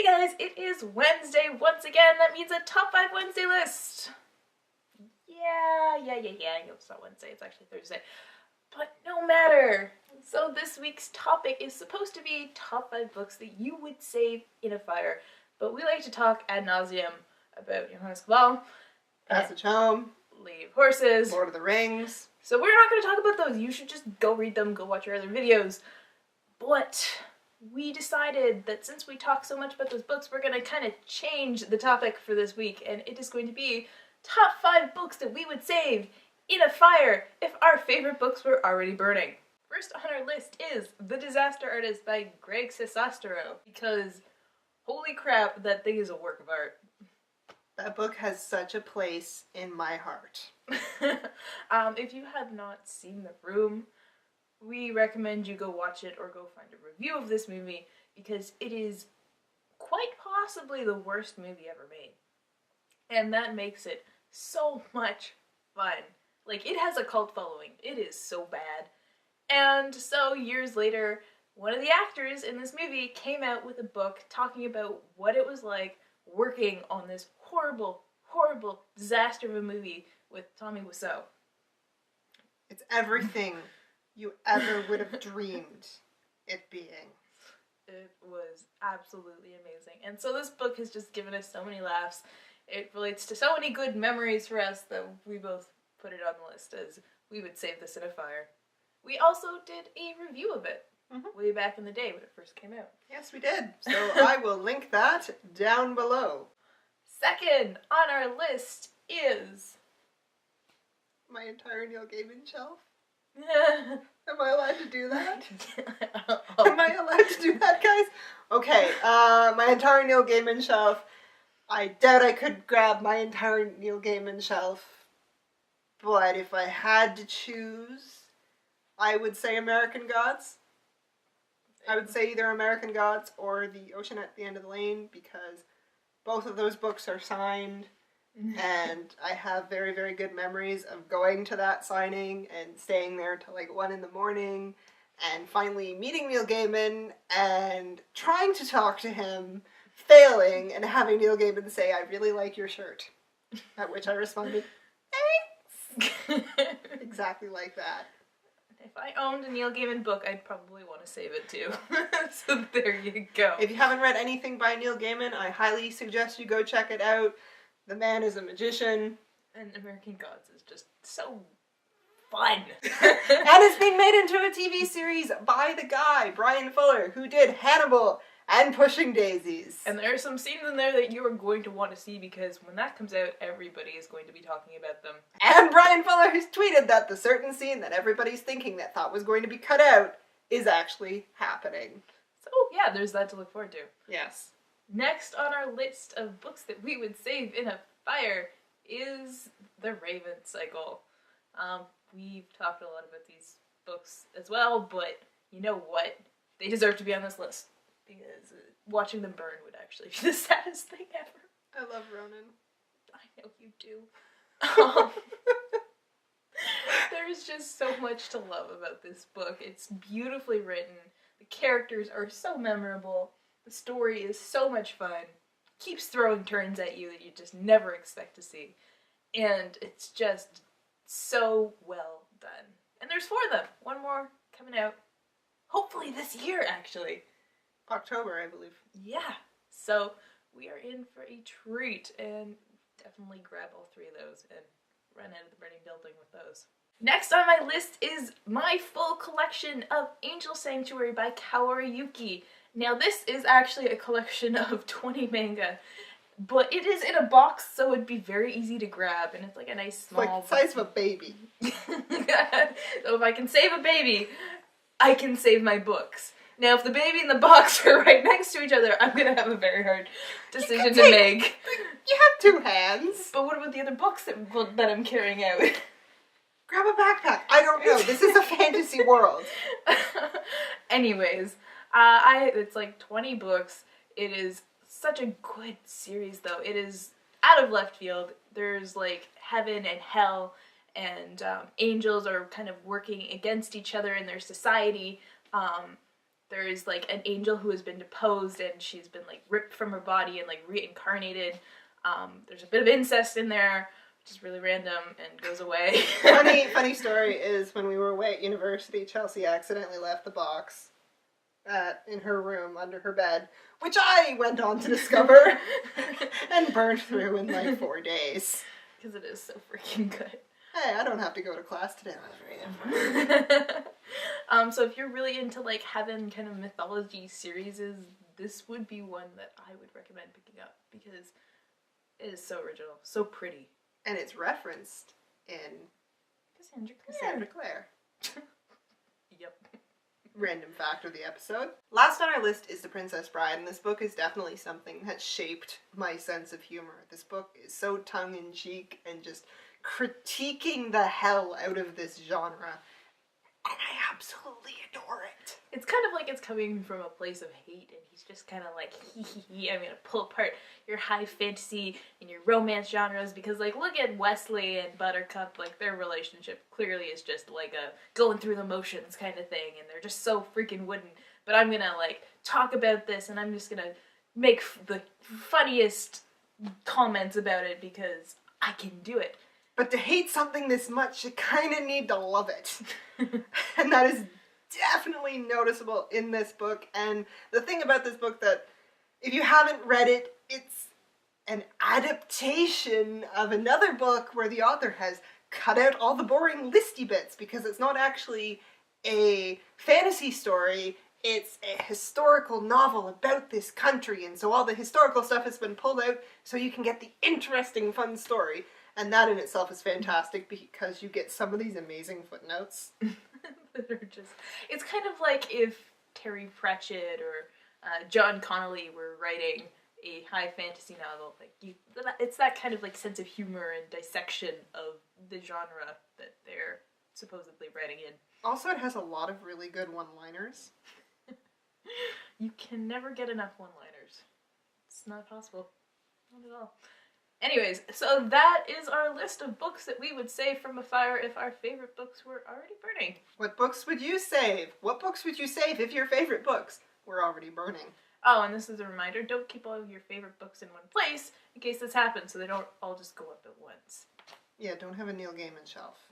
guys, it is Wednesday once again. That means a top 5 Wednesday list. Yeah, I know it's not Wednesday, it's actually Thursday. But no matter. So this week's topic is supposed to be top 5 books that you would save in a fire. But we like to talk ad nauseum about Johannes Cabal, Passage Home, Leave Horses, Lord of the Rings. So we're not going to talk about those. You should just go read them, go watch our other videos. But we decided that since we talk so much about those books, we're going to kind of change the topic for this week, and it is going to be top 5 books that we would save in a fire if our favorite books were already burning. First on our list is The Disaster Artist by Greg Sestero, because holy crap, that thing is a work of art. That book has such a place in my heart. If you have not seen The Room, we recommend you go watch it or go find a review of this movie, because it is quite possibly the worst movie ever made. And that makes it so much fun. Like, it has a cult following. It is so bad. And so years later, one of the actors in this movie came out with a book talking about what it was like working on this horrible, horrible disaster of a movie with Tommy Wiseau. It's everything you ever would have dreamed it being. It was absolutely amazing. And so this book has just given us so many laughs. It relates to so many good memories for us that we both put it on the list as we would save this in a fire. We also did a review of it way back in the day when it first came out. Yes, we did. So I will link that down below. Second on our list is my entire Neil Gaiman shelf. Am I allowed to do that? Am I allowed to do that, guys? Okay, my entire Neil Gaiman shelf. I doubt I could grab my entire Neil Gaiman shelf, but if I had to choose, I would say American Gods. I would say either American Gods or The Ocean at the End of the Lane, because both of those books are signed, and I have very, very good memories of going to that signing and staying there till like 1 a.m. and finally meeting Neil Gaiman and trying to talk to him, failing, and having Neil Gaiman say, "I really like your shirt." At which I responded, "Thanks." Exactly like that. If I owned a Neil Gaiman book, I'd probably want to save it too. So there you go. If you haven't read anything by Neil Gaiman, I highly suggest you go check it out. The man is a magician. And American Gods is just so fun. And it's being made into a TV series by the guy, Brian Fuller, who did Hannibal and Pushing Daisies. And there are some scenes in there that you are going to want to see, because when that comes out, everybody is going to be talking about them. And Brian Fuller has tweeted that the certain scene that everybody's thinking that thought was going to be cut out is actually happening. So yeah, there's that to look forward to. Yes. Next on our list of books that we would save in a fire is The Raven Cycle. We've talked a lot about these books as well, but you know what? They deserve to be on this list, because watching them burn would actually be the saddest thing ever. I love Ronan. I know you do. There's just so much to love about this book. It's beautifully written. The characters are so memorable. The story is so much fun. Keeps throwing turns at you that you just never expect to see. And it's just so well done. And there's 4 of them. 1 more coming out. Hopefully this year, actually. October, I believe. Yeah. So we are in for a treat, and definitely grab all 3 of those and run out of the burning building with those. Next on my list is my full collection of Angel Sanctuary by Kaori Yuki. Now this is actually a collection of 20 manga, but it is in a box, so it'd be very easy to grab, and it's like a nice small... It's like the size of a baby. So if I can save a baby, I can save my books. Now if the baby and the box are right next to each other, I'm gonna have a very hard decision to make. You have 2 hands. But what about the other books that I'm carrying out? Grab a backpack. I don't know. This is a fantasy world. Anyways, it's like 20 books. It is such a good series, though. It is out of left field. There's like heaven and hell, and angels are kind of working against each other in their society. there's, like, an angel who has been deposed and she's been, like, ripped from her body and, like, reincarnated. There's a bit of incest in there, which is really random and goes away. Funny story is when we were away at university, Chelsey accidentally left the box in her room under her bed, which I went on to discover and burned through in like 4 days. Because it is so freaking good. Hey, I don't have to go to class today. So if you're really into like heaven kind of mythology series, this would be one that I would recommend picking up because it is so original, so pretty. And it's referenced in Cassandra Clare. Yep. Random fact of the episode. Last on our list is The Princess Bride, and this book is definitely something that shaped my sense of humor. This book is so tongue-in-cheek and just critiquing the hell out of this genre, and I absolutely adore it. It's kind of like it's coming from a place of hate, and he's just kind of like, I'm gonna pull apart your high fantasy and your romance genres, because, like, look at Wesley and Buttercup, like, their relationship clearly is just, like, a going through the motions kind of thing, and they're just so freaking wooden, but I'm gonna, like, talk about this, and I'm just gonna make the funniest comments about it, because I can do it. But to hate something this much, you kind of need to love it. And that is definitely noticeable in this book. And the thing about this book that, if you haven't read it, it's an adaptation of another book where the author has cut out all the boring listy bits, because it's not actually a fantasy story, it's a historical novel about this country, and so all the historical stuff has been pulled out so you can get the interesting, fun story. And that in itself is fantastic because you get some of these amazing footnotes. That are just, it's kind of like if Terry Pratchett or John Connolly were writing a high fantasy novel. Like it's that kind of like sense of humor and dissection of the genre that they're supposedly writing in. Also, it has a lot of really good one-liners. You can never get enough one-liners. It's not possible. Not at all. Anyways, so that is our list of books that we would save from a fire if our favorite books were already burning. What books would you save? What books would you save if your favorite books were already burning? Oh, and this is a reminder, don't keep all of your favorite books in one place in case this happens so they don't all just go up at once. Yeah, don't have a Neil Gaiman shelf.